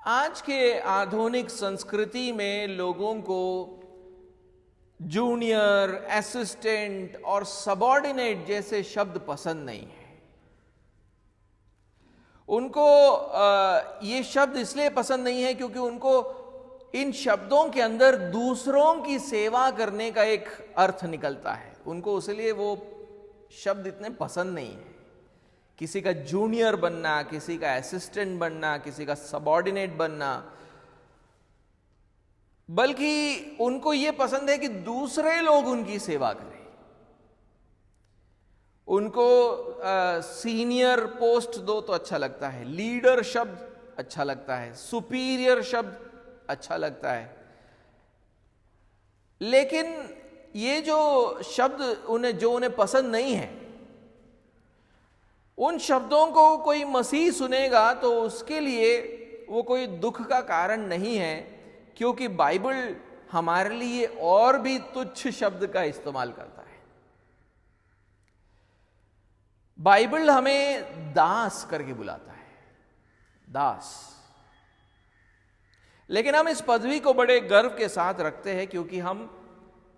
आज के आधुनिक संस्कृति में लोगों को जूनियर, असिस्टेंट और सबऑर्डिनेट जैसे शब्द पसंद नहीं है। उनको ये शब्द इसलिए पसंद नहीं है क्योंकि उनको इन शब्दों के अंदर दूसरों की सेवा करने का एक अर्थ निकलता है। उनको इसलिए वो शब्द इतने पसंद नहीं है। किसी का जूनियर बनना, किसी का असिस्टेंट बनना, किसी का सबऑर्डिनेट बनना, बल्कि उनको यह पसंद है कि दूसरे लोग उनकी सेवा करें। उनको सीनियर पोस्ट दो तो अच्छा लगता है, लीडर शब्द अच्छा लगता है, सुपीरियर शब्द अच्छा लगता है। लेकिन ये जो शब्द उन्हें पसंद नहीं है, उन शब्दों को कोई मसीह सुनेगा तो उसके लिए वो कोई दुख का कारण नहीं है, क्योंकि बाइबल हमारे लिए और भी तुच्छ शब्द का इस्तेमाल करता है। बाइबल हमें दास करके बुलाता है, दास। लेकिन हम इस पदवी को बड़े गर्व के साथ रखते हैं क्योंकि हम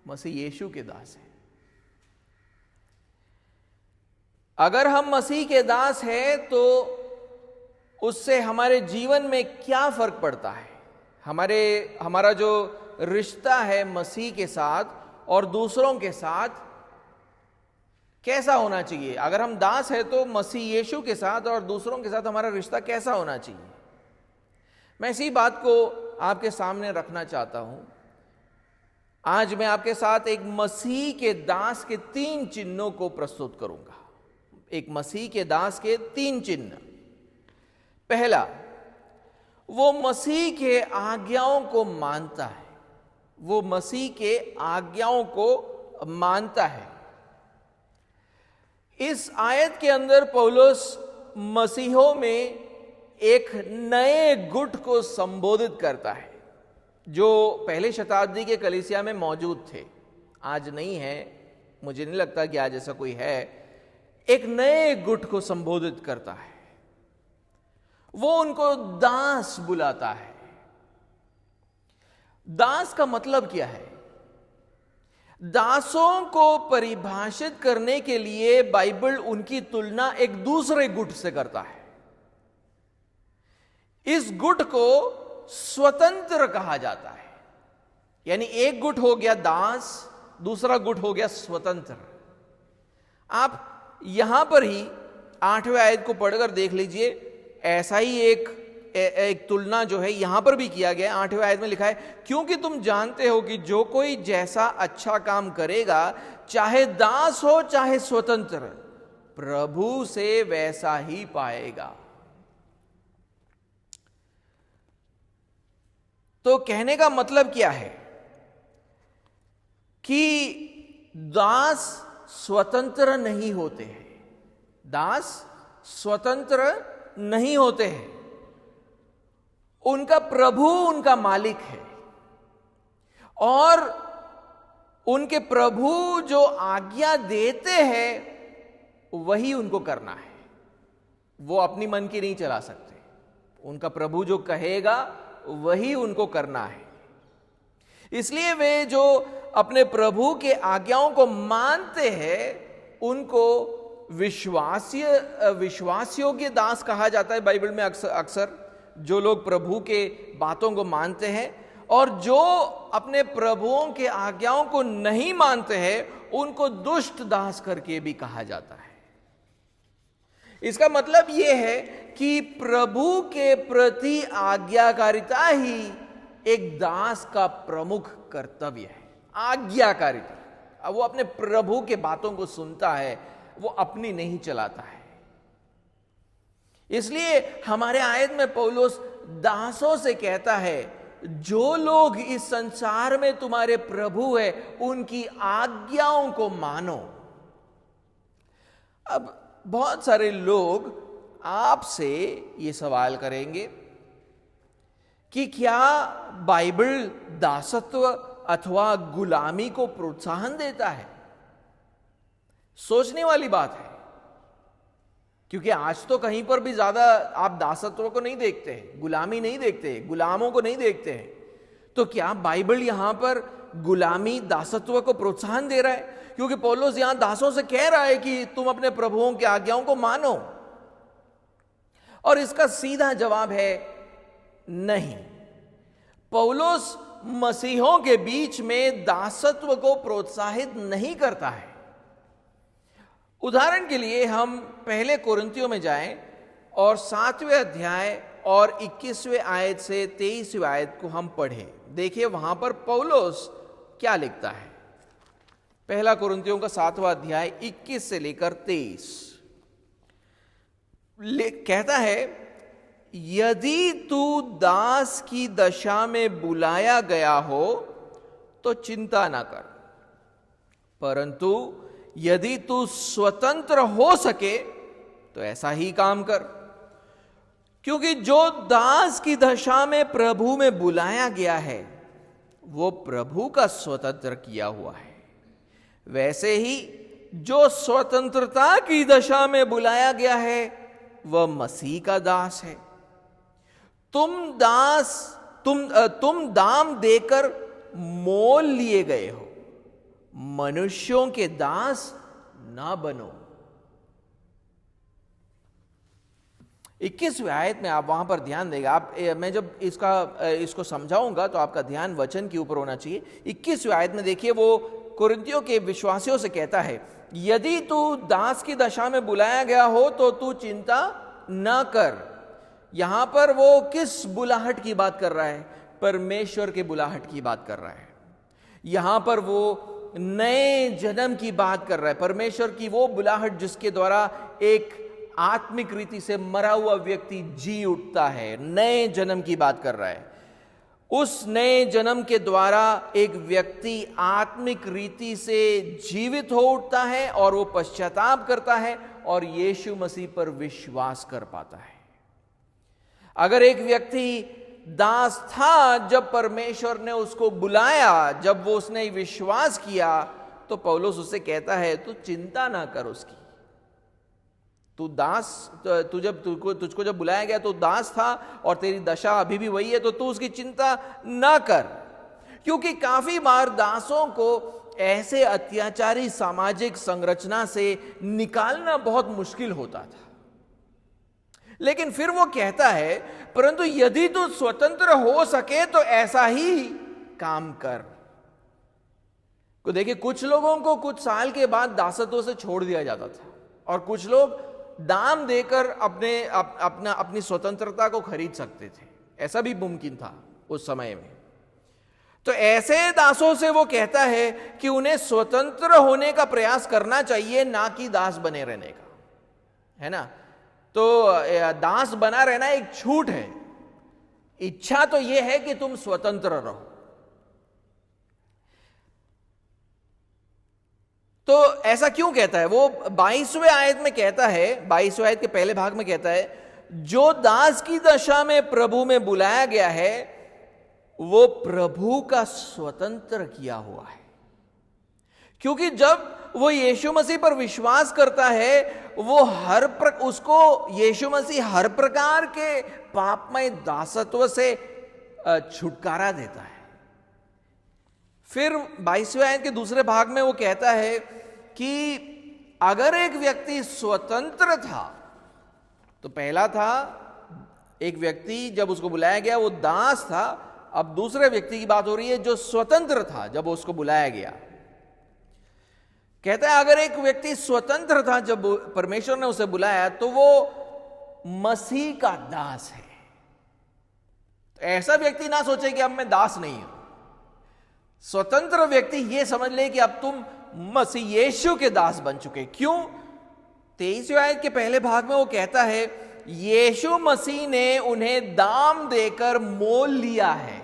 मसीह यीशु के दास हैं। अगर हम मसीह के दास हैं तो उससे हमारे जीवन में क्या फर्क पड़ता है? हमारा जो रिश्ता है मसीह के साथ और दूसरों के साथ कैसा होना चाहिए? अगर हम दास हैं तो मसीह यीशु के साथ और दूसरों के साथ हमारा रिश्ता कैसा होना चाहिए? मैं इसी बात को आपके सामने रखना चाहता हूं। आज मैं आपके साथ एक मसीह के दास के 3 चिन्हों को प्रस्तुत करूंगा। एक मसीह के दास के 3 चिन्ह। पहला, वो मसीह के आज्ञाओं को मानता है। वो मसीह के आज्ञाओं को मानता है। इस आयत के अंदर पौलुस मसीहों में एक नए गुट को संबोधित करता है जो पहले शताब्दी के कलीसिया में मौजूद थे। आज नहीं है, मुझे नहीं लगता कि आज ऐसा कोई है। एक नए गुट को संबोधित करता है। वो उनको दास बुलाता है। दास का मतलब क्या है? दासों को परिभाषित करने के लिए बाइबल उनकी तुलना एक दूसरे गुट से करता है। इस गुट को स्वतंत्र कहा जाता है। यानी एक गुट हो गया दास, दूसरा गुट हो गया स्वतंत्र। आप यहां पर ही 8वें आयत को पढ़कर देख लीजिए। ऐसा ही एक तुलना जो है यहां पर भी किया गया है। 8वें आयत में लिखा है, क्योंकि तुम जानते हो कि जो कोई जैसा अच्छा काम करेगा, चाहे दास हो चाहे स्वतंत्र, प्रभु से वैसा ही पाएगा। तो कहने का मतलब क्या है कि दास स्वतंत्र नहीं होते हैं। दास स्वतंत्र नहीं होते हैं। उनका प्रभु उनका मालिक है और उनके प्रभु जो आज्ञा देते हैं वही उनको करना है। वो अपनी मन की नहीं चला सकते। उनका प्रभु जो कहेगा वही उनको करना है। इसलिए वे जो अपने प्रभु के आज्ञाओं को मानते हैं उनको विश्वास योग्य दास कहा जाता है। बाइबल में अक्सर जो लोग प्रभु के बातों को मानते हैं, और जो अपने प्रभुओं के आज्ञाओं को नहीं मानते हैं उनको दुष्ट दास करके भी कहा जाता है। इसका मतलब यह है कि प्रभु के प्रति आज्ञाकारिता ही एक दास का प्रमुख कर्तव्य है। आज्ञाकारिता। अब वो अपने प्रभु के बातों को सुनता है, वो अपनी नहीं चलाता है। इसलिए हमारे आयत में पौलुस दासों से कहता है, जो लोग इस संसार में तुम्हारे प्रभु है उनकी आज्ञाओं को मानो। अब बहुत सारे लोग आपसे ये सवाल करेंगे कि क्या बाइबल दासत्व अथवा गुलामी को प्रोत्साहन देता है? सोचने वाली बात है, क्योंकि आज तो कहीं पर भी ज्यादा आप दासत्व को नहीं देखते हैं, गुलामी नहीं देखते हैं, गुलामों को नहीं देखते हैं। तो क्या बाइबल यहां पर गुलामी दासत्व को प्रोत्साहन दे रहा है? क्योंकि पौलुस यहां दासों से कह रहा है कि तुम अपने प्रभुओं की आज्ञाओं को मानो, और इसका सीधा जवाब है नहीं। पौलुस मसीहों के बीच में दासत्व को प्रोत्साहित नहीं करता है। उदाहरण के लिए हम पहले कोरिन्थियों में जाएं और 7वें अध्याय और 21वें आयत से 23वें आयत को हम पढ़ें। देखिए वहां पर पौलुस क्या लिखता है। पहला कोरिन्थियों का 7वां अध्याय 21 से लेकर 23 कहता है, यदि तू दास की दशा में बुलाया गया हो तो चिंता ना कर, परंतु यदि तू स्वतंत्र हो सके तो ऐसा ही काम कर। क्योंकि जो दास की दशा में प्रभु में बुलाया गया है वो प्रभु का स्वतंत्र किया हुआ है, वैसे ही जो स्वतंत्रता की दशा में बुलाया गया है वह मसीह का दास है। तुम दाम देकर मोल लिए गए हो, मनुष्यों के दास ना बनो। 21वें आयत में आप वहां पर ध्यान देगा। मैं जब इसको समझाऊंगा तो आपका ध्यान वचन के ऊपर होना चाहिए। 21वें आयत में देखिए, वो कोरिन्थियों के विश्वासियों से कहता है, यदि तू दास की दशा में बुलाया गया हो तो तू चिंता ना कर। यहां पर वो किस बुलाहट की बात कर रहा है? परमेश्वर के बुलाहट की बात कर रहा है। यहां पर वो नए जन्म की बात कर रहा है, परमेश्वर की वो बुलाहट जिसके द्वारा एक आत्मिक रीति से मरा हुआ व्यक्ति जी उठता है। नए जन्म की बात कर रहा है। उस नए जन्म के द्वारा एक व्यक्ति आत्मिक रीति से जीवित हो उठता है और वो पश्चाताप करता है और यीशु मसीह पर विश्वास कर पाता है। अगर एक व्यक्ति दास था जब परमेश्वर ने उसको बुलाया, जब वो उसने विश्वास किया, तो पौलुस उससे कहता है तू चिंता ना कर उसकी। तू दास, तुझको जब बुलाया गया तो दास था और तेरी दशा अभी भी वही है, तो तू उसकी चिंता ना कर। क्योंकि काफी बार दासों को ऐसे अत्याचारी सामाजिक संरचना से निकालना बहुत मुश्किल होता था। लेकिन फिर वो कहता है, परंतु यदि तू स्वतंत्र हो सके तो ऐसा ही काम कर। तो देखिए, कुछ लोगों को कुछ साल के बाद दासत्व से छोड़ दिया जाता था और कुछ लोग दाम देकर अपनी स्वतंत्रता को खरीद सकते थे। ऐसा भी मुमकिन था उस समय में। तो ऐसे दासों से वो कहता है कि उन्हें स्वतंत्र होने का प्रयास करना चाहिए, ना कि दास बने रहने का, है ना। तो दास बना रहना एक छूट है। इच्छा तो यह है कि तुम स्वतंत्र रहो। तो ऐसा क्यों कहता है वो? 22वें आयत में कहता है, 22वें आयत के पहले भाग में कहता है, जो दास की दशा में प्रभु में बुलाया गया है वो प्रभु का स्वतंत्र किया हुआ है। क्योंकि जब वो यीशु मसीह पर विश्वास करता है, वो उसको यीशु मसीह हर प्रकार के पापमय दासत्व से छुटकारा देता है। फिर 22वें आयत के दूसरे भाग में वो कहता है कि अगर एक व्यक्ति स्वतंत्र था, तो पहला था एक व्यक्ति जब उसको बुलाया गया वो दास था, अब दूसरे व्यक्ति की बात हो रही है जो स्वतंत्र था जब उसको बुलाया गया। कहता है अगर एक व्यक्ति स्वतंत्र था जब परमेश्वर ने उसे बुलाया तो वो मसीह का दास है। तो ऐसा व्यक्ति ना सोचे कि अब मैं दास नहीं हूं। स्वतंत्र व्यक्ति यह समझ ले कि अब तुम मसीह यीशु के दास बन चुके। क्यों? 23वें आयत के पहले भाग में वो कहता है यीशु मसीह ने उन्हें दाम देकर मोल लिया है।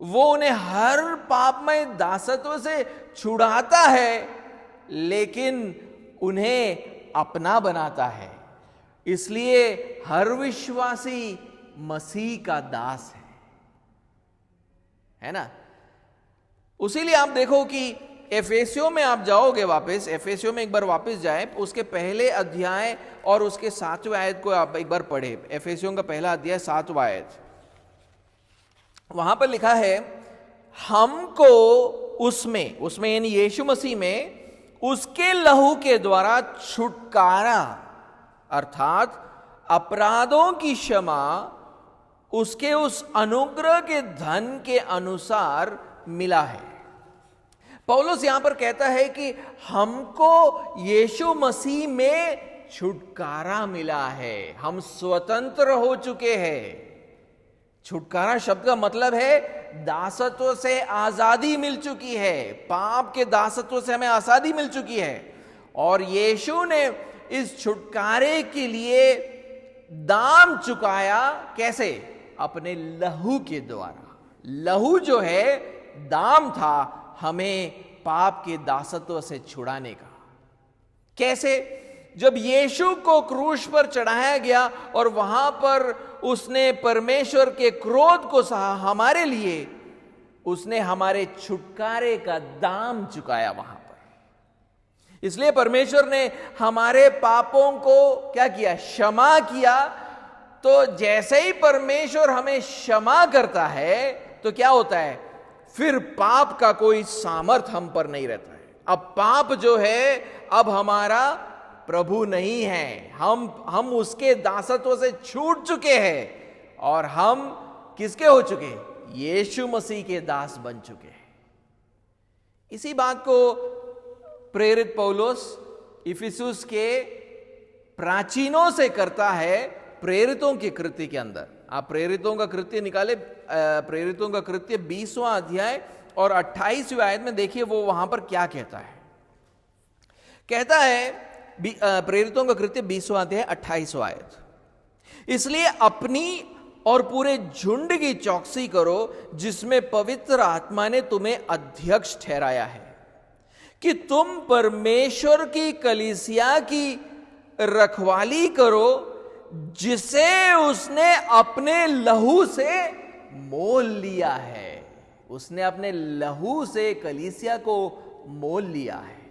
वो उन्हें हर पापमय दासत्व से छुड़ाता है, लेकिन उन्हें अपना बनाता है। इसलिए हर विश्वासी मसीह का दास है ना। उसीलिए आप देखो कि एफेसियों में आप जाओगे वापस, एफेसियों में एक बार वापस जाए, उसके पहले अध्याय और उसके 7वें आयत को आप एक बार पढ़े। एफेसियों का पहला अध्याय 7वां आयत, वहां पर लिखा है, हमको उसमें यानी यीशु मसीह में उसके लहू के द्वारा छुटकारा अर्थात अपराधों की क्षमा उसके उस अनुग्रह के धन के अनुसार मिला है। पौलुस यहां पर कहता है कि हमको यीशु मसीह में छुटकारा मिला है, हम स्वतंत्र हो चुके हैं। छुटकारा शब्द का मतलब है दासत्व से आजादी मिल चुकी है, पाप के दासत्व से हमें आजादी मिल चुकी है। और यीशु ने इस छुटकारे के लिए दाम चुकाया, कैसे? अपने लहू के द्वारा। लहू जो है दाम था हमें पाप के दासत्व से छुड़ाने का। कैसे? जब यीशु को क्रूस पर चढ़ाया गया और वहां पर उसने परमेश्वर के क्रोध को सहा हमारे लिए, उसने हमारे छुटकारे का दाम चुकाया वहां पर। इसलिए परमेश्वर ने हमारे पापों को क्या किया? क्षमा किया। तो जैसे ही परमेश्वर हमें क्षमा करता है तो क्या होता है? फिर पाप का कोई सामर्थ हम पर नहीं रहता है। अब पाप जो है अब हमारा प्रभु नहीं है, हम उसके दासत्व से छूट चुके हैं और हम किसके हो चुके हैं? यीशु मसीह के दास बन चुके हैं। इसी बात को प्रेरित पौलुस इफिसुस के प्राचीनों से करता है प्रेरितों के कृत्य के अंदर। आप प्रेरितों का कृत्य निकाले, प्रेरितों का कृत्य 20वां अध्याय और 28वें आयत में देखिए वो वहां पर क्या कहता है। कहता है प्रेरितों का कृत्य 20वां अध्याय 28वां आयत, इसलिए अपनी और पूरे झुंड की चौकसी करो जिसमें पवित्र आत्मा ने तुम्हें अध्यक्ष ठहराया है, कि तुम परमेश्वर की कलीसिया की रखवाली करो जिसे उसने अपने लहू से मोल लिया है। उसने अपने लहू से कलीसिया को मोल लिया है।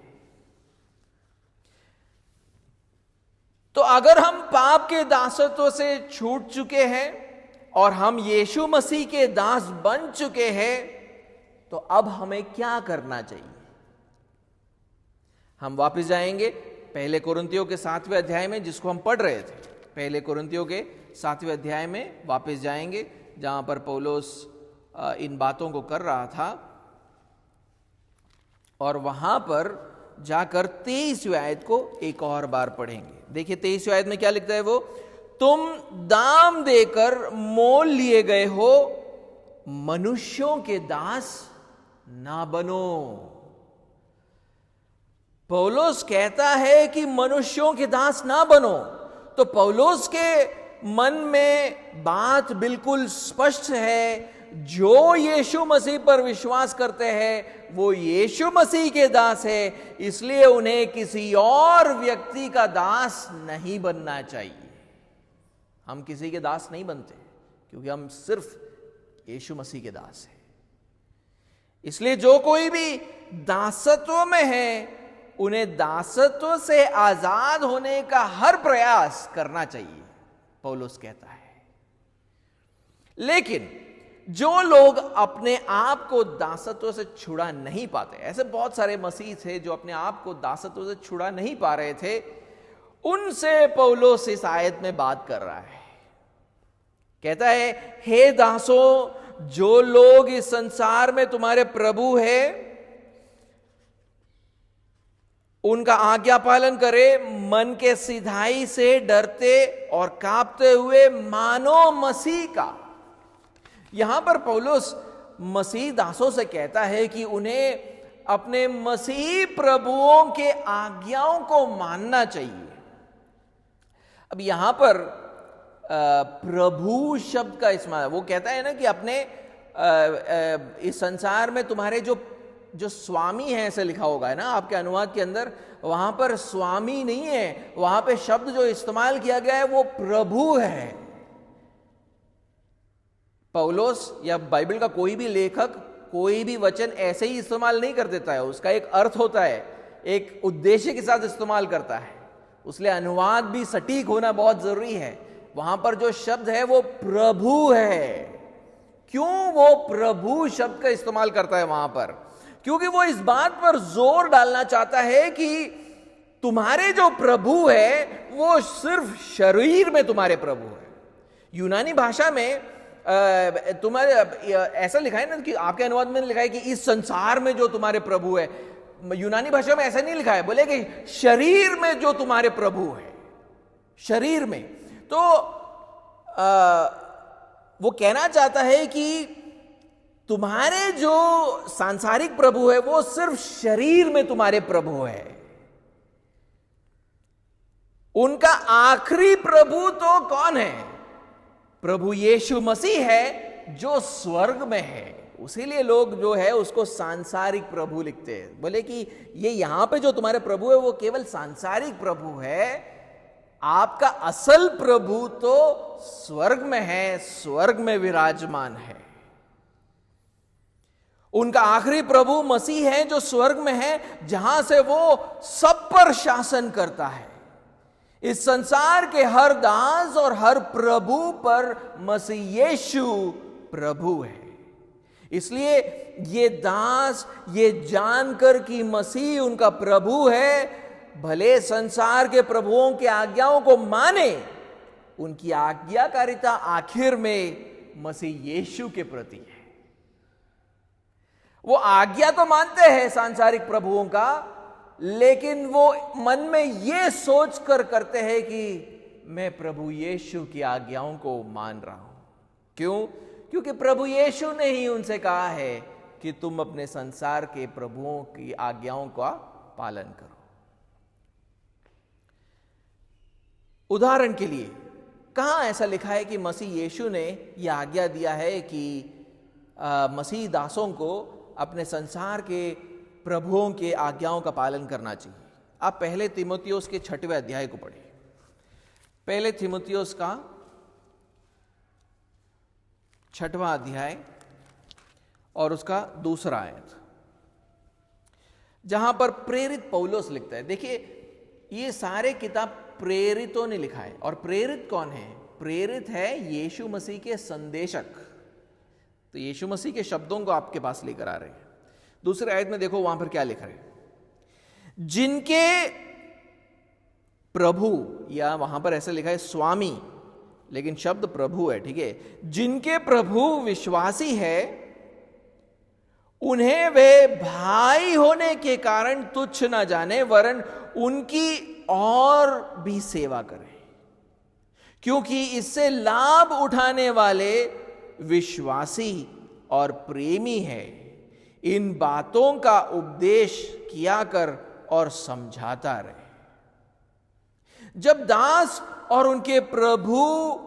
तो अगर हम पाप के दासत्व से छूट चुके हैं और हम यीशु मसीह के दास बन चुके हैं, तो अब हमें क्या करना चाहिए? हम वापस जाएंगे पहले कुरिन्थियों के 7वें अध्याय में, जिसको हम पढ़ रहे थे। पहले कुरिन्थियों के 7वें अध्याय में वापस जाएंगे जहां पर पौलुस इन बातों को कर रहा था, और वहां पर जाकर 23वें आयत को एक और बार पढ़ेंगे। देखिए 23वें आयत में क्या लिखता है वो, तुम दाम देकर मोल लिए गए हो, मनुष्यों के दास ना बनो। पौलुस कहता है कि मनुष्यों के दास ना बनो। तो पौलुस के मन में बात बिल्कुल स्पष्ट है, जो यीशु मसीह पर विश्वास करते हैं वो यीशु मसीह के दास है, इसलिए उन्हें किसी और व्यक्ति का दास नहीं बनना चाहिए। हम किसी के दास नहीं बनते क्योंकि हम सिर्फ यीशु मसीह के दास हैं। इसलिए जो कोई भी दासत्व में है उन्हें दासत्व से आजाद होने का हर प्रयास करना चाहिए, पौलुस कहता है। लेकिन जो लोग अपने आप को दासत्व से छुड़ा नहीं पाते, ऐसे बहुत सारे मसीह थे जो अपने आप को दासत्व से छुड़ा नहीं पा रहे थे, उनसे पौलुस इस आयत में बात कर रहा है। कहता है, हे दासों, जो लोग इस संसार में तुम्हारे प्रभु है उनका आज्ञा पालन करे, मन के सिधाई से डरते और कांपते हुए मानो मसीह का। यहां पर पौलुस मसीह दासों से कहता है कि उन्हें अपने मसीह प्रभुओं के आज्ञाओं को मानना चाहिए। अब यहां पर प्रभु शब्द का इस्तेमाल, वो कहता है ना कि अपने इस संसार में तुम्हारे जो स्वामी है, ऐसे लिखा होगा है ना आपके अनुवाद के अंदर, वहां पर स्वामी नहीं है, वहां पे शब्द जो इस्तेमाल किया गया है वो प्रभु है। पौलुस या बाइबल का कोई भी लेखक कोई भी वचन ऐसे ही इस्तेमाल नहीं कर देता है, उसका एक अर्थ होता है, एक उद्देश्य के साथ इस्तेमाल करता है। उसलिए अनुवाद भी सटीक होना बहुत जरूरी है। वहां पर जो शब्द है वो प्रभु है। क्यों वो प्रभु शब्द का इस्तेमाल करता है वहां पर? क्योंकि वो इस बात पर जोर डालना चाहता है कि तुम्हारे जो प्रभु है वो सिर्फ शरीर में तुम्हारे प्रभु है। यूनानी भाषा में तुम्हारे ऐसा लिखा है ना कि आपके अनुवाद में लिखा है कि इस संसार में जो तुम्हारे प्रभु है। यूनानी भाषा में ऐसा नहीं लिखा है, बोले कि शरीर में जो तुम्हारे प्रभु है, शरीर में। तो वो कहना चाहता है कि तुम्हारे जो सांसारिक प्रभु है वो सिर्फ शरीर में तुम्हारे प्रभु है। उनका आखिरी प्रभु तो कौन है? प्रभु यीशु मसीह है जो स्वर्ग में है। उसीलिए लोग जो है उसको सांसारिक प्रभु लिखते हैं। बोले कि ये यहां पे जो तुम्हारे प्रभु है वो केवल सांसारिक प्रभु है, आपका असल प्रभु तो स्वर्ग में है, स्वर्ग में विराजमान है। उनका आखिरी प्रभु मसीह है जो स्वर्ग में है, जहां से वो सब पर शासन करता है। इस संसार के हर दास और हर प्रभु पर मसीह यीशु प्रभु है। इसलिए ये दास ये जानकर कि मसीह उनका प्रभु है, भले संसार के प्रभुओं की आज्ञाओं को माने, उनकी आज्ञाकारिता आखिर में मसीह यीशु के प्रति है। वो आज्ञा तो मानते हैं सांसारिक प्रभुओं का, लेकिन वो मन में ये सोच कर करते हैं कि मैं प्रभु यीशु की आज्ञाओं को मान रहा हूं। क्यों? क्योंकि प्रभु यीशु ने ही उनसे कहा है कि तुम अपने संसार के प्रभुओं की आज्ञाओं का पालन करो। उदाहरण के लिए कहां ऐसा लिखा है कि मसीह यीशु ने यह आज्ञा दिया है कि मसीह दासों को अपने संसार के प्रभुओं के आज्ञाओं का पालन करना चाहिए? आप पहले तीमुथियुस के 6वें अध्याय को पढ़िए। पहले तीमुथियुस का 6वां अध्याय और उसका 2रा आयत, जहां पर प्रेरित पौलुस लिखता है। देखिए ये सारे किताब प्रेरितों ने लिखा है। और प्रेरित कौन है? प्रेरित है यीशु मसीह के संदेशक। तो यीशु मसीह के शब्दों को आपके पास लेकर आ रहे हैं। 2रे आयत में देखो वहां पर क्या लिख रहे हैं, जिनके प्रभु, या वहां पर ऐसा लिखा है स्वामी, लेकिन शब्द प्रभु है, ठीक है। जिनके प्रभु विश्वासी है, उन्हें वे भाई होने के कारण तुच्छ ना जाने, वरन उनकी और भी सेवा करें, क्योंकि इससे लाभ उठाने वाले विश्वासी और प्रेमी है। इन बातों का उपदेश किया कर और समझाता रहे। जब दास और उनके प्रभु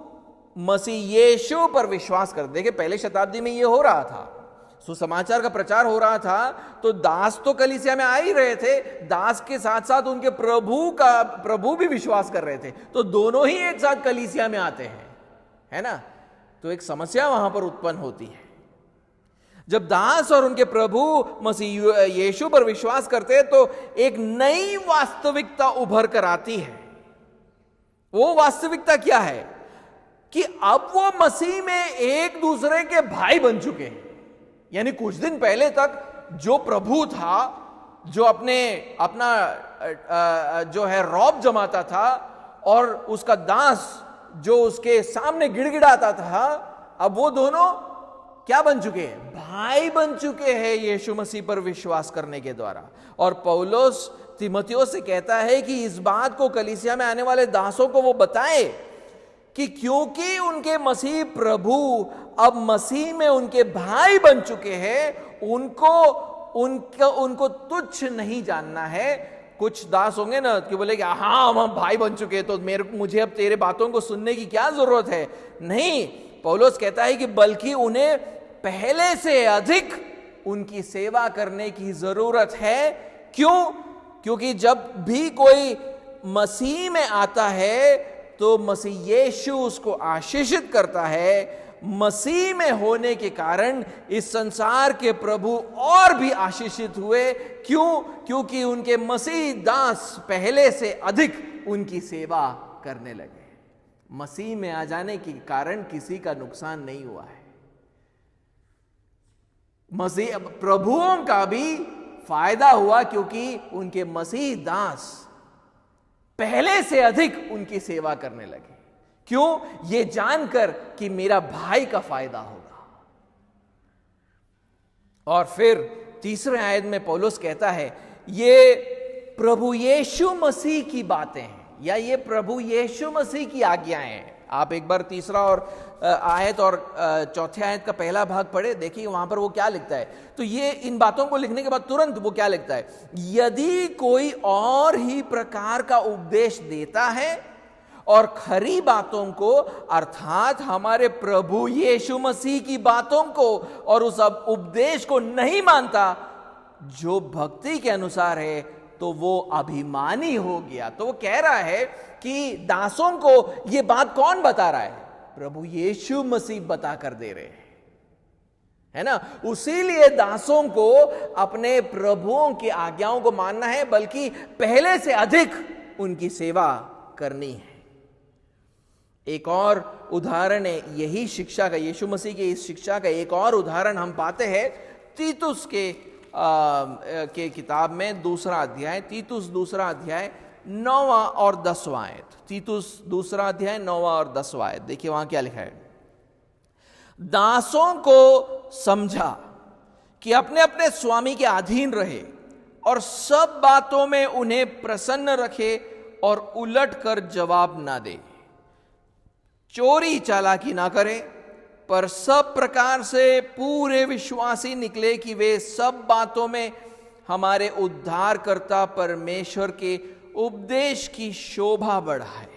मसीह यीशु पर विश्वास कर, देखिए पहले शताब्दी में यह हो रहा था, सुसमाचार का प्रचार हो रहा था, तो दास तो कलीसिया में आ ही रहे थे, दास के साथ साथ उनके प्रभु भी विश्वास कर रहे थे, तो दोनों ही एक साथ कलीसिया में आते हैं, है ना। तो एक समस्या वहां पर उत्पन्न होती है। जब दास और उनके प्रभु मसीह यीशु पर विश्वास करते हैं तो एक नई वास्तविकता उभर कर आती है। वो वास्तविकता क्या है कि अब वो मसीह में एक दूसरे के भाई बन चुके हैं। यानी कुछ दिन पहले तक जो प्रभु था, जो अपना जो है रौब जमाता था, और उसका दास जो उसके सामने गिड़गिड़ाता था, अब वो दोनों क्या बन चुके हैं? भाई बन चुके हैं यीशु मसीह पर विश्वास करने के द्वारा। और पौलुस तीमुथियुस से कहता है कि इस बात को कलीसिया में आने वाले दासों को वो बताए कि क्योंकि उनके मसीह प्रभु अब मसीह में उनके भाई बन चुके हैं, उनको तुच्छ नहीं जानना है। कुछ दास होंगे ना कि बोले कि हाँ हम भाई बन चुके हैं तो मुझे अब तेरे बातों को सुनने की क्या जरूरत है? नहीं, पौलुस कहता है कि बल्कि उन्हें पहले से अधिक उनकी सेवा करने की जरूरत है। क्यों? क्योंकि जब भी कोई मसीह में आता है तो मसीह यीशु उसको आशीषित करता है, मसीह में होने के कारण इस संसार के प्रभु और भी आशीषित हुए। क्यों? क्योंकि उनके मसीह दास पहले से अधिक उनकी सेवा करने लगे। मसीह में आ जाने के कारण किसी का नुकसान नहीं हुआ है। मसीह प्रभुओं का भी फायदा हुआ, क्योंकि उनके मसीह दास पहले से अधिक उनकी सेवा करने लगे। क्यों? ये जानकर कि मेरा भाई का फायदा होगा। और फिर तीसरे आयत में पौलुस कहता है ये प्रभु यीशु मसीह की बातें हैं, या ये प्रभु यीशु मसीह की आज्ञाएं हैं। आप एक बार तीसरा और आयत और चौथे आयत का पहला भाग पढ़े, देखिए वहां पर वो क्या लिखता है। तो ये इन बातों को लिखने के बाद तुरंत वो क्या लिखता है, यदि कोई और ही प्रकार का उपदेश देता है और खरी बातों को अर्थात हमारे प्रभु यीशु मसीह की बातों को और उस उपदेश को नहीं मानता जो भक्ति के अनुसार है, तो वो अभिमानी हो गया। तो वो कह रहा है कि दासों को ये बात कौन बता रहा है? प्रभु यीशु मसीह बता कर दे रहे हैं, है ना। उसीलिए दासों को अपने प्रभुओं की आज्ञाओं को मानना है, बल्कि पहले से अधिक उनकी सेवा करनी है। एक और उदाहरण है यही शिक्षा का, यीशु मसीह की इस शिक्षा का एक और उदाहरण हम पाते हैं तीतुस के किताब में दूसरा अध्याय, तीतुस दूसरा अध्याय 9वां और 10वां आयत। तीतुस दूसरा अध्याय 9वां और 10वां आयत, देखिए वहां क्या लिखा है। दासों को समझा कि अपने अपने स्वामी के अधीन रहे और सब बातों में उन्हें प्रसन्न रखे और उलट कर जवाब ना दे, चोरी चालाकी ना करे, पर सब प्रकार से पूरे विश्वासी निकले कि वे सब बातों में हमारे उद्धारकर्ता परमेश्वर के उपदेश की शोभा बढ़ाए।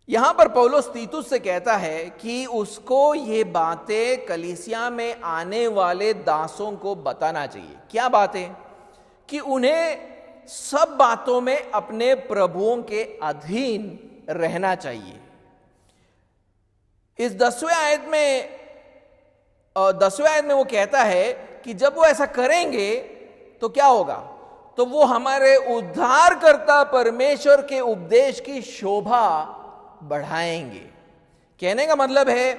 यहां पर पौलुस तीतुस से कहता है कि उसको ये बातें कलीसिया में आने वाले दासों को बताना चाहिए। क्या बातें? कि उन्हें सब बातों में अपने प्रभुओं के अधीन रहना चाहिए। इस 10वें आयत में वो कहता है कि जब वो ऐसा करेंगे तो क्या होगा? तो वो हमारे उद्धारकर्ता परमेश्वर के उपदेश की शोभा बढ़ाएंगे। कहने का मतलब है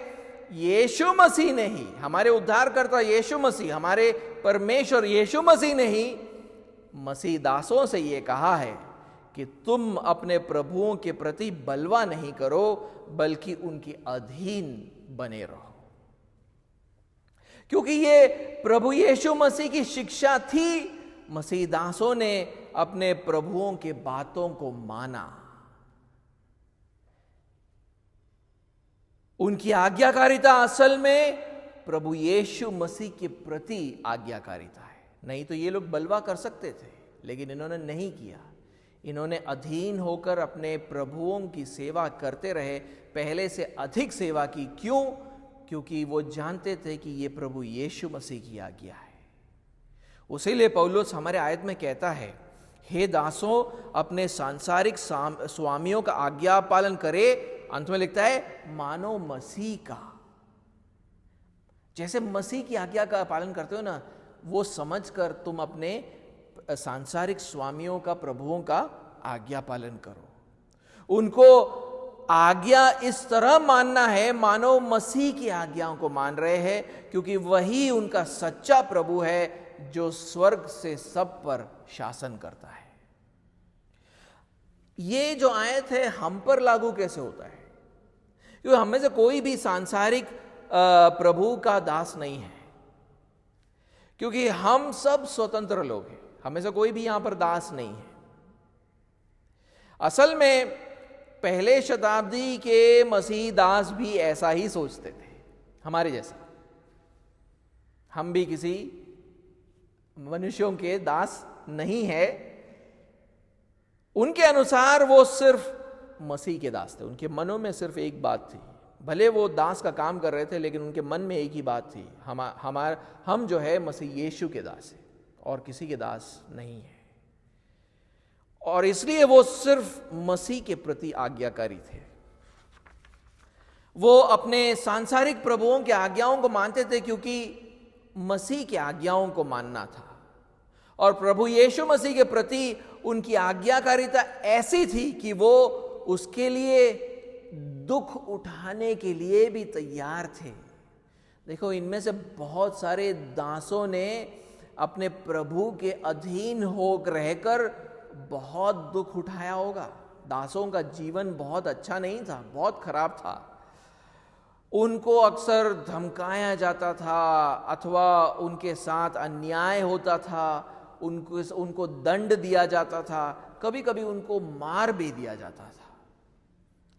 यीशु मसीह ने ही, हमारे उद्धारकर्ता यीशु मसीह, हमारे परमेश्वर यीशु मसीह ने ही मसीह दासों से ये कहा है कि तुम अपने प्रभुओं के प्रति बलवा नहीं करो, बल्कि उनके अधीन बने रहो। क्योंकि ये प्रभु यीशु मसीह की शिक्षा थी, मसीह दासों ने अपने प्रभुओं के बातों को माना। उनकी आज्ञाकारिता असल में प्रभु यीशु मसीह के प्रति आज्ञाकारिता है। नहीं तो ये लोग बलवा कर सकते थे, लेकिन इन्होंने नहीं किया। इन्होंने अधीन होकर अपने प्रभुओं की सेवा करते रहे, पहले से अधिक सेवा की। क्यों? क्योंकि वो जानते थे कि ये प्रभु यीशु मसीह की आज्ञा है। उसीलिए पौलुस हमारे आयत में कहता है, हे दासों अपने सांसारिक स्वामियों का आज्ञा पालन करे। अंत में लिखता है मानो मसीह का। जैसे मसीह की आज्ञा का पालन करते हो ना, वो समझकर तुम अपने सांसारिक स्वामियों का, प्रभुओं का आज्ञा पालन करो। उनको आज्ञा इस तरह मानना है मानो मसीह की आज्ञाओं को मान रहे हैं, क्योंकि वही उनका सच्चा प्रभु है जो स्वर्ग से सब पर शासन करता है। ये जो आयत है हम पर लागू कैसे होता है? क्योंकि हम में से कोई भी सांसारिक प्रभु का दास नहीं है, क्योंकि हम सब स्वतंत्र लोग हैं। हमें से कोई भी यहां पर दास नहीं है। असल में पहले शताब्दी के मसीह दास भी ऐसा ही सोचते थे, हमारे जैसा। हम भी किसी मनुष्यों के दास नहीं है। उनके अनुसार वो सिर्फ मसीह के दास थे। उनके मनों में सिर्फ एक बात थी, भले वो दास का काम कर रहे थे, लेकिन उनके मन में एक ही बात थी, हम जो है मसीह यीशु के दास हैं और किसी के दास नहीं है। और इसलिए वो सिर्फ मसीह के प्रति आज्ञाकारी थे। वो अपने सांसारिक प्रभुओं की आज्ञाओं को मानते थे क्योंकि मसीह की आज्ञाओं को मानना था, और प्रभु यीशु मसीह के प्रति उनकी आज्ञाकारिता ऐसी थी कि वो उसके लिए दुख उठाने के लिए भी तैयार थे। देखो, इनमें से बहुत सारे दासों ने अपने प्रभु के अधीन हो रहकर बहुत दुख उठाया होगा। दासों का जीवन बहुत अच्छा नहीं था, बहुत खराब था। उनको अक्सर धमकाया जाता था अथवा उनके साथ अन्याय होता था, उनको दंड दिया जाता था, कभी कभी उनको मार भी दिया जाता था।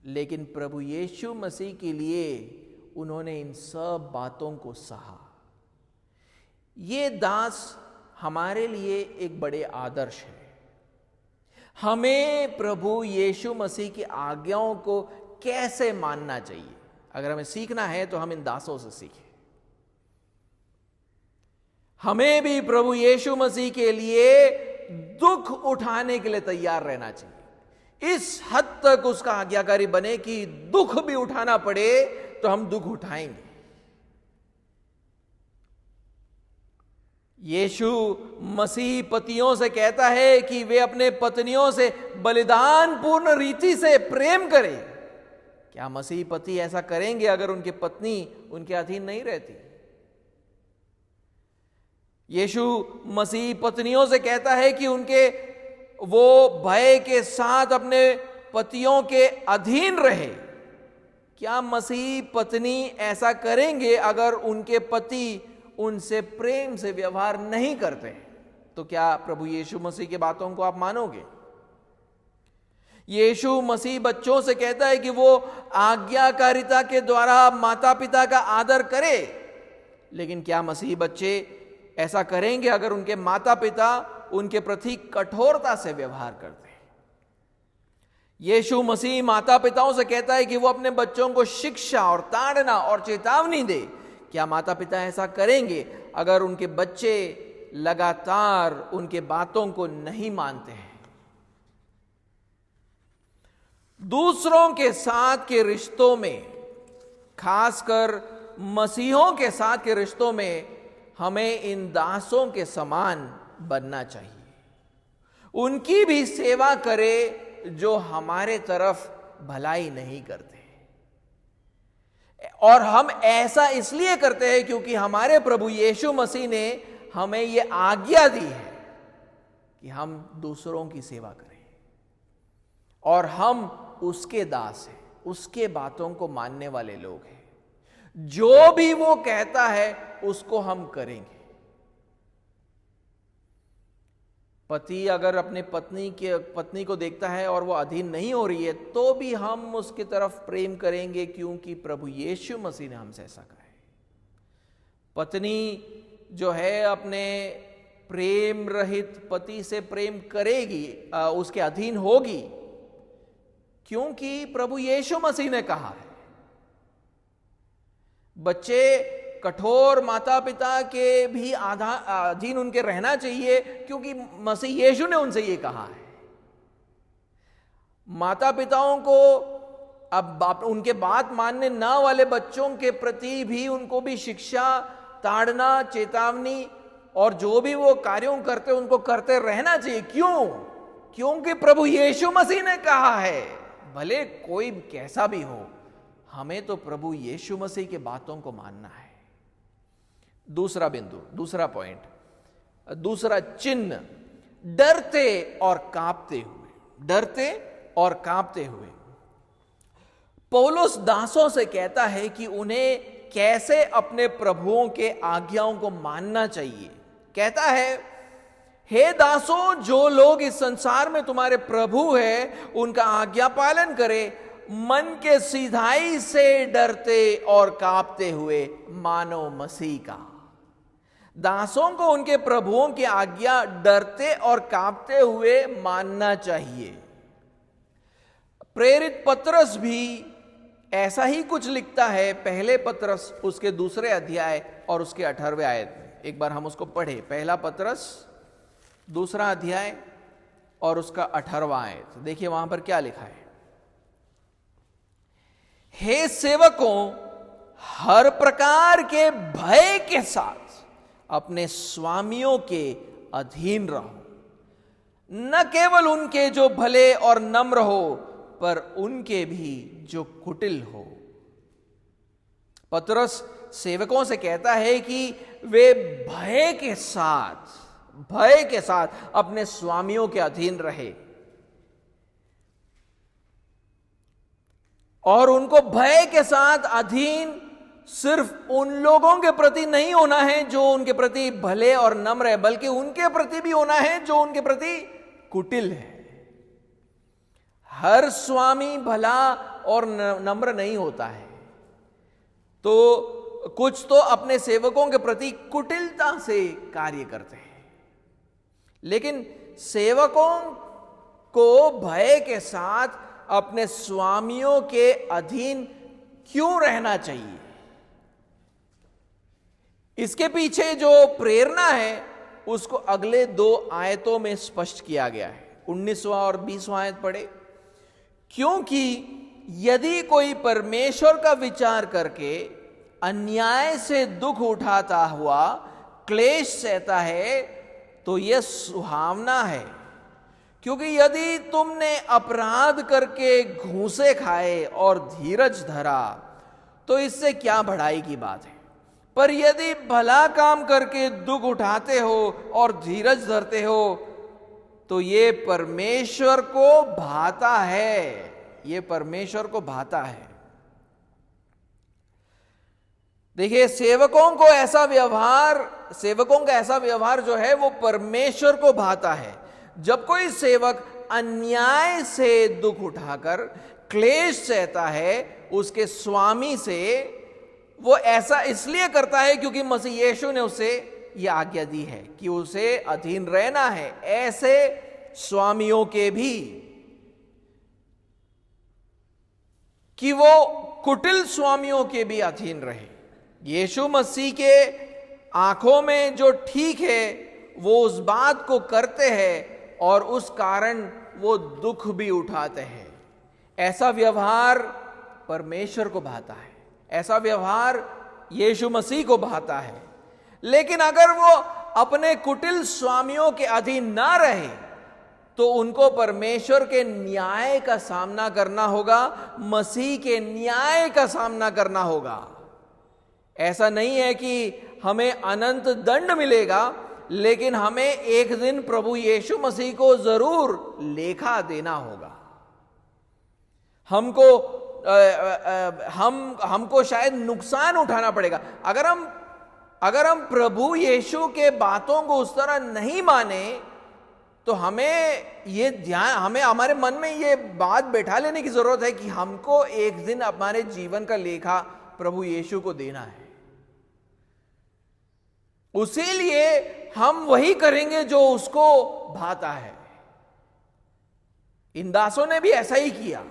लेकिन प्रभु यीशु मसीह के लिए उन्होंने इन सब बातों को सहा। ये दास हमारे लिए एक बड़े आदर्श है। हमें प्रभु यीशु मसीह की आज्ञाओं को कैसे मानना चाहिए, अगर हमें सीखना है तो हम इन दासों से सीखें। हमें भी प्रभु यीशु मसीह के लिए दुख उठाने के लिए तैयार रहना चाहिए, इस हद तक उसका आज्ञाकारी बने कि दुख भी उठाना पड़े तो हम दुख उठाएंगे। यीशु मसीह पतियों से कहता है कि वे अपने पत्नियों से बलिदान पूर्ण रीति से प्रेम करें। क्या मसीह पति ऐसा करेंगे अगर उनकी पत्नी उनके अधीन नहीं रहती? यीशु मसीह पत्नियों से कहता है कि वो भय के साथ अपने पतियों के अधीन रहे। क्या मसीह पत्नी ऐसा करेंगे अगर उनके पति उनसे प्रेम से व्यवहार नहीं करते? तो क्या प्रभु यीशु मसीह की बातों को आप मानोगे? यीशु मसीह बच्चों से कहता है कि वो आज्ञाकारिता के द्वारा माता पिता का आदर करे, लेकिन क्या मसीह बच्चे ऐसा करेंगे अगर उनके माता पिता उनके प्रति कठोरता से व्यवहार करते हैं? यीशु मसीह माता पिताओं से कहता है कि वो अपने बच्चों को शिक्षा और ताड़ना और चेतावनी दे। क्या माता पिता ऐसा करेंगे अगर उनके बच्चे लगातार उनके बातों को नहीं मानते हैं? दूसरों के साथ के रिश्तों में, खासकर मसीहों के साथ के रिश्तों में, हमें इन दासों के समान बनना चाहिए। उनकी भी सेवा करे जो हमारे तरफ भलाई नहीं करते। और हम ऐसा इसलिए करते हैं क्योंकि हमारे प्रभु यीशु मसीह ने हमें यह आज्ञा दी है कि हम दूसरों की सेवा करें, और हम उसके दास हैं, उसके बातों को मानने वाले लोग हैं। जो भी वो कहता है उसको हम करेंगे। पति अगर अपने पत्नी को देखता है और वो अधीन नहीं हो रही है तो भी हम उसकी तरफ प्रेम करेंगे, क्योंकि प्रभु यीशु मसीह ने हमसे ऐसा कहा है। पत्नी जो है अपने प्रेम रहित पति से प्रेम करेगी, उसके अधीन होगी, क्योंकि प्रभु यीशु मसीह ने कहा है। बच्चे कठोर माता पिता के भी अधीन उनके रहना चाहिए, क्योंकि मसीह यीशु ने उनसे ये कहा है। माता पिताओं को अब उनके बात मानने ना वाले बच्चों के प्रति भी उनको भी शिक्षा, ताड़ना, चेतावनी और जो भी वो कार्यों करते उनको करते रहना चाहिए। क्यों? क्योंकि प्रभु यीशु मसीह ने कहा है। भले कोई कैसा भी हो, हमें तो प्रभु यीशु मसीह की बातों को मानना है। दूसरा बिंदु, दूसरा पॉइंट, दूसरा चिन्ह, डरते और कांपते हुए। डरते और कांपते हुए पौलुस दासों से कहता है कि उन्हें कैसे अपने प्रभुओं के आज्ञाओं को मानना चाहिए। कहता है, हे दासों, जो लोग इस संसार में तुम्हारे प्रभु हैं उनका आज्ञा पालन करे, मन के सीधाई से डरते और कांपते हुए मानो मसीह का। दासों को उनके प्रभुओं की आज्ञा डरते और कांपते हुए मानना चाहिए। प्रेरित पतरस भी ऐसा ही कुछ लिखता है। पहले पतरस उसके 2 अध्याय और उसके 18वें आयत में, एक बार हम उसको पढ़े। पहला पतरस 2 अध्याय और उसका 18वां आयत। देखिए वहां पर क्या लिखा है। हे सेवकों, हर प्रकार के भय के साथ अपने स्वामियों के अधीन रहो, न केवल उनके जो भले और नम्र हो, पर उनके भी जो कुटिल हो। पतरस सेवकों से कहता है कि वे भय के साथ अपने स्वामियों के अधीन रहे, और उनको भय के साथ अधीन सिर्फ उन लोगों के प्रति नहीं होना है जो उनके प्रति भले और नम्र है, बल्कि उनके प्रति भी होना है जो उनके प्रति कुटिल है। हर स्वामी भला और नम्र नहीं होता है, तो कुछ तो अपने सेवकों के प्रति कुटिलता से कार्य करते हैं, लेकिन सेवकों को भय के साथ अपने स्वामियों के अधीन क्यों रहना चाहिए? इसके पीछे जो प्रेरणा है उसको अगले 2 आयतों में स्पष्ट किया गया है। 19वां और 20वां आयत पढ़े। क्योंकि यदि कोई परमेश्वर का विचार करके अन्याय से दुख उठाता हुआ क्लेश सहता है तो यह सुहावना है, क्योंकि यदि तुमने अपराध करके घूंसे खाए और धीरज धरा तो इससे क्या बढ़ाई की बात है। पर यदि भला काम करके दुख उठाते हो और धीरज धरते हो तो ये परमेश्वर को भाता है, ये परमेश्वर को भाता है। देखिए, सेवकों का ऐसा व्यवहार जो है वो परमेश्वर को भाता है। जब कोई सेवक अन्याय से दुख उठाकर क्लेश सहता है उसके स्वामी से, वो ऐसा इसलिए करता है क्योंकि मसीह यीशु ने उसे यह आज्ञा दी है कि उसे अधीन रहना है, ऐसे स्वामियों के भी, कि वो कुटिल स्वामियों के भी अधीन रहे। यीशु मसीह के आंखों में जो ठीक है वो उस बात को करते हैं और उस कारण वो दुख भी उठाते हैं। ऐसा व्यवहार परमेश्वर को भाता है, ऐसा व्यवहार यीशु मसीह को भाता है। लेकिन अगर वो अपने कुटिल स्वामियों के अधीन ना रहे तो उनको परमेश्वर के न्याय का सामना करना होगा, मसीह के न्याय का सामना करना होगा। ऐसा नहीं है कि हमें अनंत दंड मिलेगा, लेकिन हमें एक दिन प्रभु यीशु मसीह को जरूर लेखा देना होगा। हमको शायद नुकसान उठाना पड़ेगा अगर हम प्रभु यीशु के बातों को उस तरह नहीं माने, तो हमें हमारे मन में ये बात बैठा लेने की जरूरत है कि हमको एक दिन हमारे जीवन का लेखा प्रभु यीशु को देना है। उसी लिए हम वही करेंगे जो उसको भाता है। इन दासों ने भी ऐसा ही किया।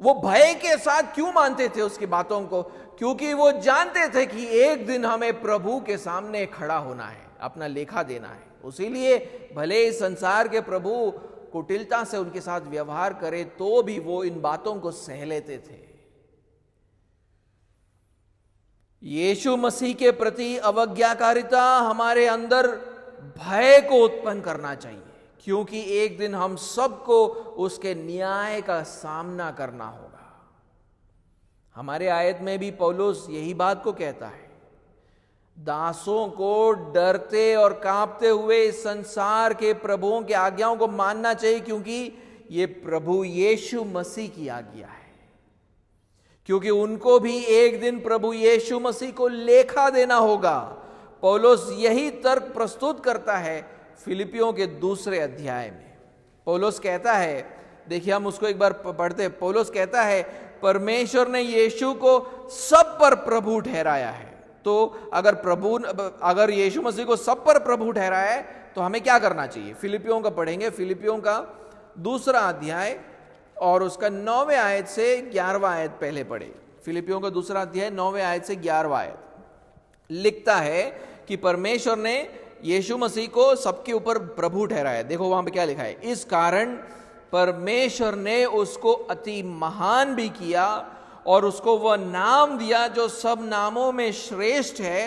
वो भय के साथ क्यों मानते थे उसकी बातों को? क्योंकि वो जानते थे कि एक दिन हमें प्रभु के सामने खड़ा होना है, अपना लेखा देना है। उसीलिए भले इस संसार के प्रभु कुटिलता से उनके साथ व्यवहार करे तो भी वो इन बातों को सह लेते थे। यीशु मसीह के प्रति अवज्ञाकारिता हमारे अंदर भय को उत्पन्न करना चाहिए, क्योंकि एक दिन हम सबको उसके न्याय का सामना करना होगा। हमारे आयत में भी पौलुस यही बात को कहता है, दासों को डरते और कांपते हुए इस संसार के प्रभुओं की आज्ञाओं को मानना चाहिए, क्योंकि ये प्रभु यीशु मसीह की आज्ञा है। क्योंकि उनको भी एक दिन प्रभु यीशु मसीह को लेखा देना होगा। पौलुस यही तर्क प्रस्तुत करता है फिलिपियों के 2 अध्याय में। पौलुस कहता है, देखिए हम उसको एक बार पढ़ते हैं। पौलुस कहता है, परमेश्वर ने यीशु को सब पर प्रभु ठहराया है। तो अगर यीशु मसीह को सब पर प्रभु ठहराया है तो हमें क्या करना चाहिए? फिलिपियों का पढ़ेंगे, फिलिपियों का 2 अध्याय और उसका 9वें आयत से 11वां आयत पहले पढ़े। फिलिपियों का 2 अध्याय 9वें आयत से 11वां आयत लिखता है कि परमेश्वर ने यीशु मसीह को सबके ऊपर प्रभु ठहराया। देखो वहां पे क्या लिखा है, इस कारण परमेश्वर ने उसको अति महान भी किया और उसको वह नाम दिया जो सब नामों में श्रेष्ठ है,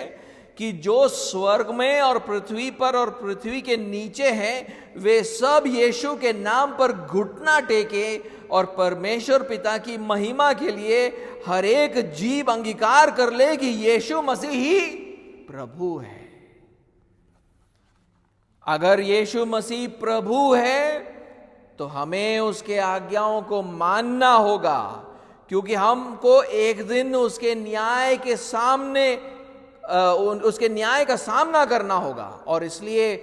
कि जो स्वर्ग में और पृथ्वी पर और पृथ्वी के नीचे हैं वे सब यीशु के नाम पर घुटना टेके और परमेश्वर पिता की महिमा के लिए हर एक जीव अंगीकार कर ले कि यीशु मसीह ही प्रभु है। अगर यीशु मसीह प्रभु है तो हमें उसके आज्ञाओं को मानना होगा, क्योंकि हमको एक दिन उसके न्याय के सामने उसके न्याय का सामना करना होगा, और इसलिए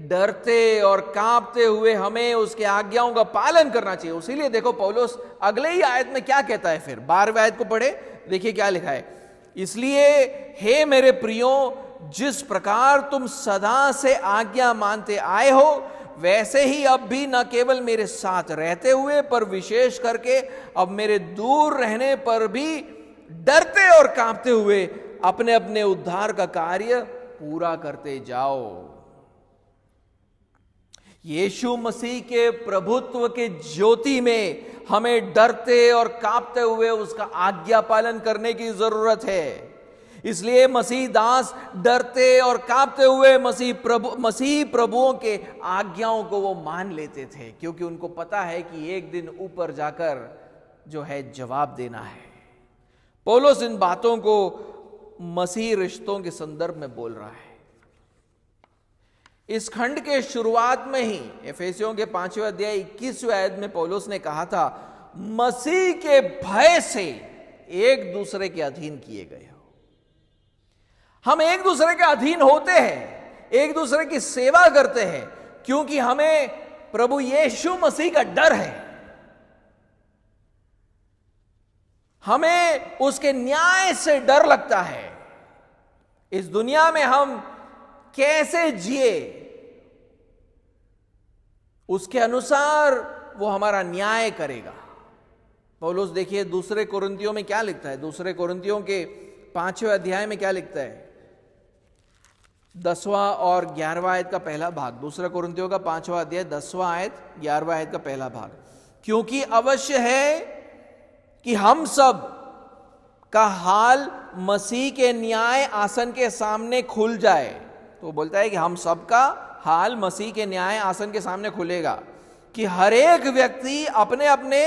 डरते और कांपते हुए हमें उसके आज्ञाओं का पालन करना चाहिए। इसीलिए देखो पौलुस अगले ही आयत में क्या कहता है, फिर 12वें आयत को पढ़े, देखिए क्या लिखा है। इसलिए हे मेरे प्रियो, जिस प्रकार तुम सदा से आज्ञा मानते आए हो, वैसे ही अब भी न केवल मेरे साथ रहते हुए पर विशेष करके अब मेरे दूर रहने पर भी डरते और कांपते हुए अपने अपने उद्धार का कार्य पूरा करते जाओ। यीशु मसीह के प्रभुत्व के ज्योति में हमें डरते और कांपते हुए उसका आज्ञा पालन करने की जरूरत है। इसलिए मसीह दास डरते और कांपते हुए मसीह प्रभुओं के आज्ञाओं को वो मान लेते थे, क्योंकि उनको पता है कि एक दिन ऊपर जाकर जो है जवाब देना है। पौलुस इन बातों को मसीह रिश्तों के संदर्भ में बोल रहा है। इस खंड के शुरुआत में ही एफेसियों के 5वें अध्याय 21वें आयत में पौलुस ने कहा था, मसीह के भय से एक दूसरे के अधीन किए गए हो। हम एक दूसरे के अधीन होते हैं, एक दूसरे की सेवा करते हैं, क्योंकि हमें प्रभु यीशु मसीह का डर है। हमें उसके न्याय से डर लगता है। इस दुनिया में हम कैसे जिए उसके अनुसार वो हमारा न्याय करेगा। पौलुस देखिए दूसरे कोरिन्थियों में क्या लिखता है, दूसरे कोरिन्थियों के 5वें अध्याय में क्या लिखता है, 10वां और 11वां आयत का पहला भाग। दूसरा कोरिन्थियों का 5वां अध्याय 10वां आयत 11वां आयत का पहला भाग। क्योंकि अवश्य है कि हम सब का हाल मसीह के न्याय आसन के सामने खुल जाए। तो बोलता है कि हम सब का हाल मसीह के न्याय आसन के सामने खुलेगा, कि हर एक व्यक्ति अपने अपने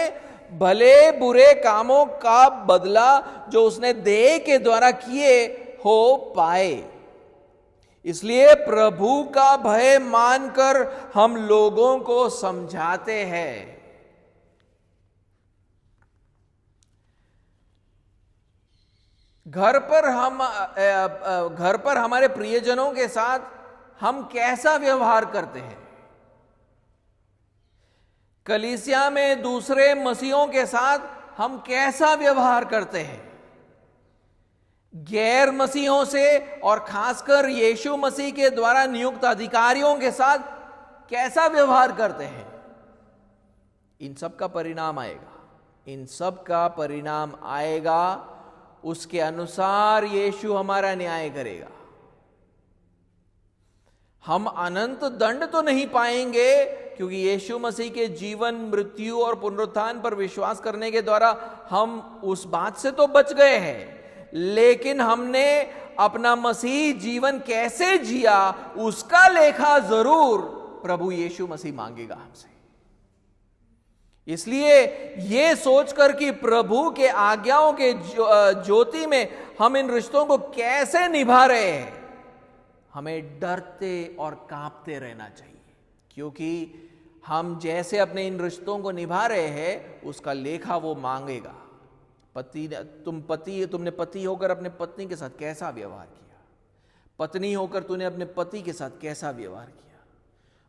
भले बुरे कामों का बदला जो उसने देह के द्वारा किए हो पाए। इसलिए प्रभु का भय मानकर हम लोगों को समझाते हैं। घर पर हमारे प्रियजनों के साथ हम कैसा व्यवहार करते हैं, कलीसिया में दूसरे मसीहों के साथ हम कैसा व्यवहार करते हैं, गैर मसीहों से और खासकर यीशु मसीह के द्वारा नियुक्त अधिकारियों के साथ कैसा व्यवहार करते हैं, इन सब का परिणाम आएगा। इन सब का परिणाम आएगा, उसके अनुसार यीशु हमारा न्याय करेगा। हम अनंत दंड तो नहीं पाएंगे, क्योंकि यीशु मसीह के जीवन, मृत्यु और पुनरुत्थान पर विश्वास करने के द्वारा हम उस बात से तो बच गए हैं, लेकिन हमने अपना मसीह जीवन कैसे जिया उसका लेखा जरूर प्रभु यीशु मसीह मांगेगा हमसे। इसलिए यह सोचकर कि प्रभु के आज्ञाओं के ज्योति में हम इन रिश्तों को कैसे निभा रहे हैं, हमें डरते और कांपते रहना चाहिए, क्योंकि हम जैसे अपने इन रिश्तों को निभा रहे हैं उसका लेखा वो मांगेगा। तुमने पति होकर अपने पत्नी के साथ कैसा व्यवहार किया, पत्नी होकर तूने अपने पति के साथ कैसा व्यवहार किया,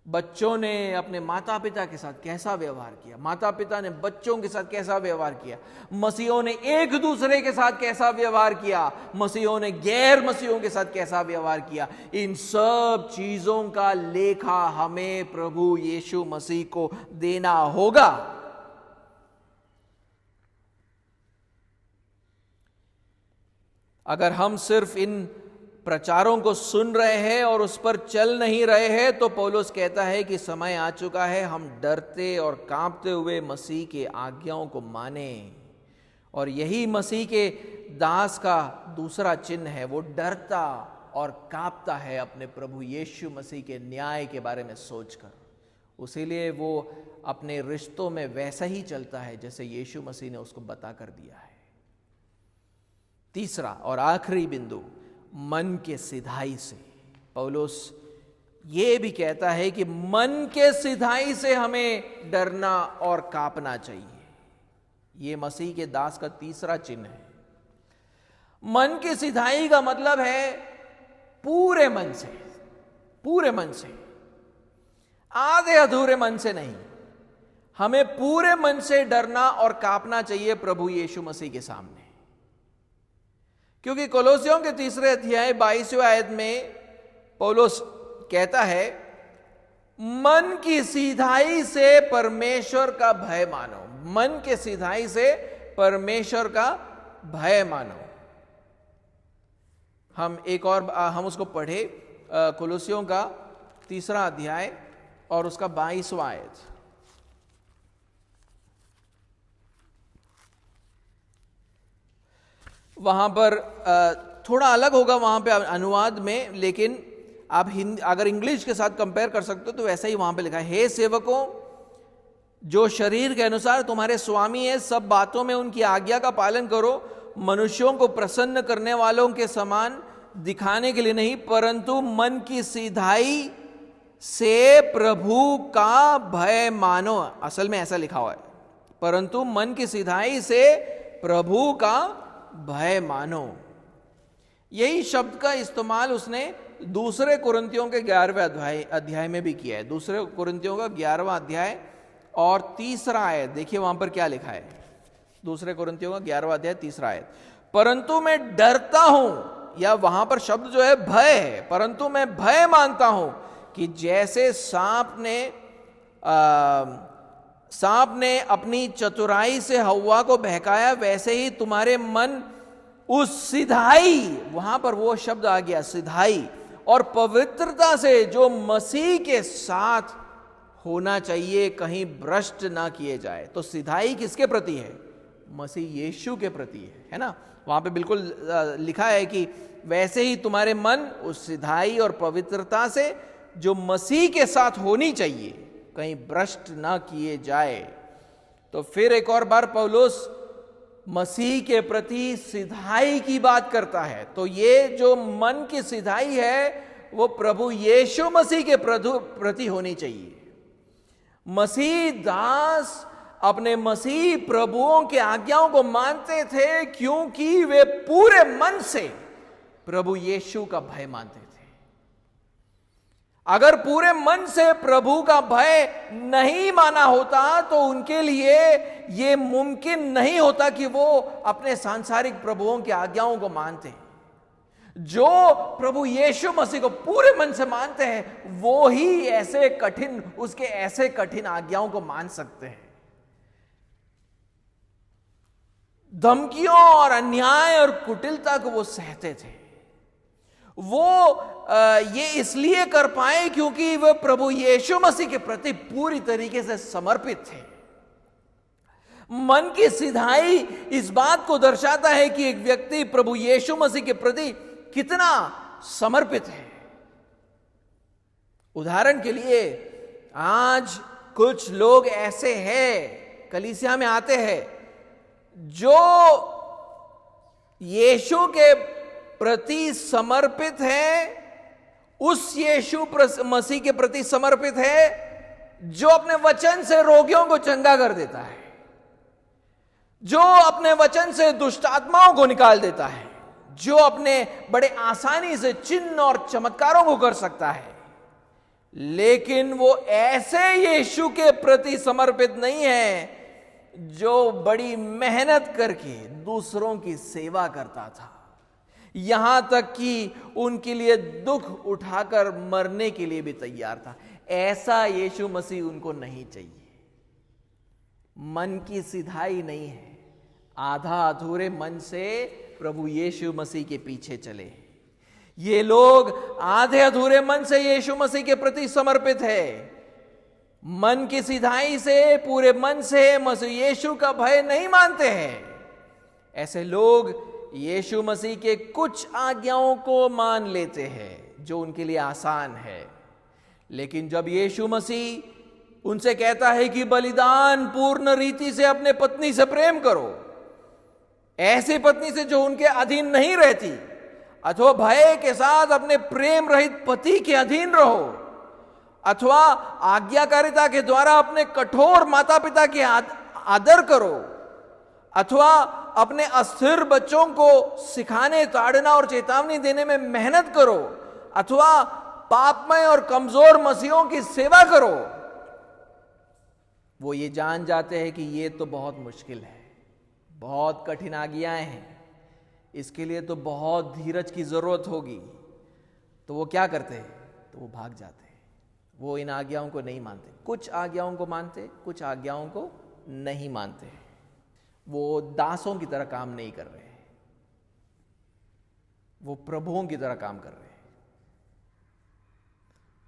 बच्चों ने अपने माता पिता के साथ कैसा व्यवहार किया, माता पिता ने बच्चों के साथ कैसा व्यवहार किया, मसीहों ने एक दूसरे के साथ कैसा व्यवहार किया, मसीहों ने गैर मसीहों के साथ कैसा व्यवहार किया। इन सब चीजों का लेखा हमें प्रभु यीशु मसीह को देना होगा। अगर हम सिर्फ इन प्रचारों को सुन रहे हैं और उस पर चल नहीं रहे हैं, तो पौलुस कहता है कि समय आ चुका है हम डरते और कांपते हुए मसीह के आज्ञाओं को माने और यही मसीह के दास का दूसरा चिन्ह है। वो डरता और कांपता है अपने प्रभु यीशु मसीह के न्याय के बारे में सोचकर। उसीलिए वो अपने रिश्तों में वैसा ही चलता है जैसे यीशु मसीह ने उसको बता कर दिया है। तीसरा और आखिरी बिंदु, मन के सिधाई से। पौलुस ये भी कहता है कि मन के सिधाई से हमें डरना और कांपना चाहिए। ये मसीह के दास का तीसरा चिन्ह है। मन की सिधाई का मतलब है पूरे मन से, पूरे मन से, आधे अधूरे मन से नहीं। हमें पूरे मन से डरना और कांपना चाहिए प्रभु यीशु मसीह के सामने। क्योंकि कोलोसियों के 3 अध्याय 22वें आयत में पौलुस कहता है, मन की सिधाई से परमेश्वर का भय मानो। मन के सिधाई से परमेश्वर का भय मानो। हम उसको पढ़े, कोलोसियों का 3 अध्याय और उसका 22वां आयत। वहां पर थोड़ा अलग होगा वहां पे अनुवाद में, लेकिन आप हिंदी अगर इंग्लिश के साथ कंपेयर कर सकते हो तो वैसा ही वहां पे लिखा है, हे सेवकों, जो शरीर के अनुसार तुम्हारे स्वामी है, सब बातों में उनकी आज्ञा का पालन करो, मनुष्यों को प्रसन्न करने वालों के समान दिखाने के लिए नहीं, परंतु मन की सिधाई से प्रभु का भय मानो। असल में ऐसा लिखा हुआ है, परंतु मन की सिधाई से प्रभु का भय मानो। यही शब्द का इस्तेमाल उसने 2 कुरिन्थियों के 11वें अध्याय में भी किया है। 2 कुरिन्थियों का 11वां अध्याय और 3 आयत देखिए वहां पर क्या लिखा है। 2 कुरिन्थियों का 11वां अध्याय 3 आयत, परंतु मैं डरता हूं, या वहां पर शब्द जो है भय है, परंतु मैं भय मानता हूं कि जैसे सांप ने अपनी चतुराई से हव्वा को बहकाया, वैसे ही तुम्हारे मन उस सिधाई, वहां पर वो शब्द आ गया सिधाई, और पवित्रता से जो मसीह के साथ होना चाहिए कहीं भ्रष्ट ना किए जाए। तो सिधाई किसके प्रति है? मसीह यीशु के प्रति है ना। वहां पे बिल्कुल लिखा है कि वैसे ही तुम्हारे मन उस सिधाई और पवित्रता से जो मसीह के साथ होनी चाहिए कहीं भ्रष्ट ना किए जाए। तो फिर एक और बार पौलुस मसीह के प्रति सिधाई की बात करता है। तो ये जो मन की सिधाई है वो प्रभु यीशु मसीह के प्रति होनी चाहिए। मसीह दास अपने मसीह प्रभुओं के आज्ञाओं को मानते थे क्योंकि वे पूरे मन से प्रभु यीशु का भय मानते थे। अगर पूरे मन से प्रभु का भय नहीं माना होता तो उनके लिए यह मुमकिन नहीं होता कि वो अपने सांसारिक प्रभुओं की आज्ञाओं को मानते। जो प्रभु यीशु मसीह को पूरे मन से मानते हैं वो ही उसके ऐसे कठिन आज्ञाओं को मान सकते हैं। धमकियों और अन्याय और कुटिलता को वो सहते थे। वो ये इसलिए कर पाए क्योंकि वे प्रभु यीशु मसीह के प्रति पूरी तरीके से समर्पित थे। मन की सिधाई इस बात को दर्शाता है कि एक व्यक्ति प्रभु यीशु मसीह के प्रति कितना समर्पित है। उदाहरण के लिए आज कुछ लोग ऐसे हैं, कलीसिया में आते हैं, जो यीशु के प्रति समर्पित है, उस यीशु मसीह के प्रति समर्पित है जो अपने वचन से रोगियों को चंगा कर देता है, जो अपने वचन से दुष्ट आत्माओं को निकाल देता है, जो अपने बड़े आसानी से चिन्ह और चमत्कारों को कर सकता है। लेकिन वो ऐसे यीशु के प्रति समर्पित नहीं है जो बड़ी मेहनत करके दूसरों की सेवा करता था, यहां तक कि उनके लिए दुख उठाकर मरने के लिए भी तैयार था। ऐसा यीशु मसीह उनको नहीं चाहिए। मन की सिधाई नहीं है। आधा अधूरे मन से प्रभु यीशु मसीह के पीछे चले। ये लोग आधे अधूरे मन से यीशु मसीह के प्रति समर्पित है। मन की सिधाई से, पूरे मन से मसीह यीशु का भय नहीं मानते हैं। ऐसे लोग यीशु मसीह के कुछ आज्ञाओं को मान लेते हैं जो उनके लिए आसान है, लेकिन जब यीशु मसीह उनसे कहता है कि बलिदान पूर्ण रीति से अपने पत्नी से प्रेम करो, ऐसी पत्नी से जो उनके अधीन नहीं रहती, अथवा भय के साथ अपने प्रेम रहित पति के अधीन रहो, अथवा आज्ञाकारिता के द्वारा अपने कठोर माता पिता के आदर करो, अथवा अपने अस्थिर बच्चों को सिखाने, ताड़ना और चेतावनी देने में मेहनत करो, अथवा पापमय और कमजोर मसीहों की सेवा करो, वो ये जान जाते हैं कि ये तो बहुत मुश्किल है, बहुत कठिन आज्ञाएं हैं, इसके लिए तो बहुत धीरज की जरूरत होगी। तो वो क्या करते हैं? तो वो भाग जाते हैं। वो इन आज्ञाओं को नहीं मानते। कुछ आज्ञाओं को मानते, कुछ आज्ञाओं को नहीं मानते। वो दासों की तरह काम नहीं कर रहे, वो प्रभुओं की तरह काम कर रहे हैं।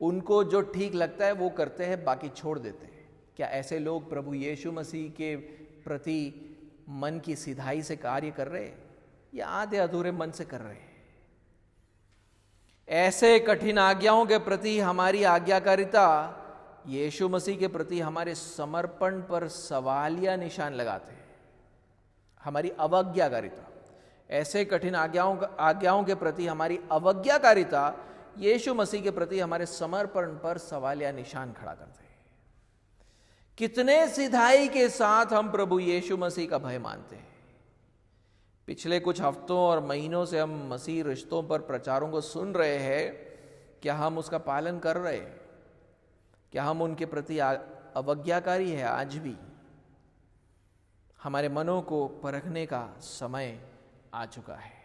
उनको जो ठीक लगता है वो करते हैं, बाकी छोड़ देते हैं। क्या ऐसे लोग प्रभु यीशु मसीह के प्रति मन की सिधाई से कार्य कर रहे हैं या आधे अधूरे मन से कर रहे हैं? ऐसे कठिन आज्ञाओं के प्रति हमारी आज्ञाकारिता यीशु मसीह के प्रति हमारे समर्पण पर सवालिया निशान लगाते हैं। हमारी अवज्ञाकारिता, ऐसे कठिन आज्ञाओं के प्रति हमारी अवज्ञाकारिता यीशु मसीह के प्रति हमारे समर्पण पर सवालिया निशान खड़ा करते हैं। कितने सिधाई के साथ हम प्रभु यीशु मसीह का भय मानते हैं। पिछले कुछ हफ्तों और महीनों से हम मसीह रिश्तों पर प्रचारों को सुन रहे हैं। क्या हम उसका पालन कर रहे हैं? क्या हम उनके प्रति अवज्ञाकारी है? आज भी हमारे मनों को परखने का समय आ चुका है।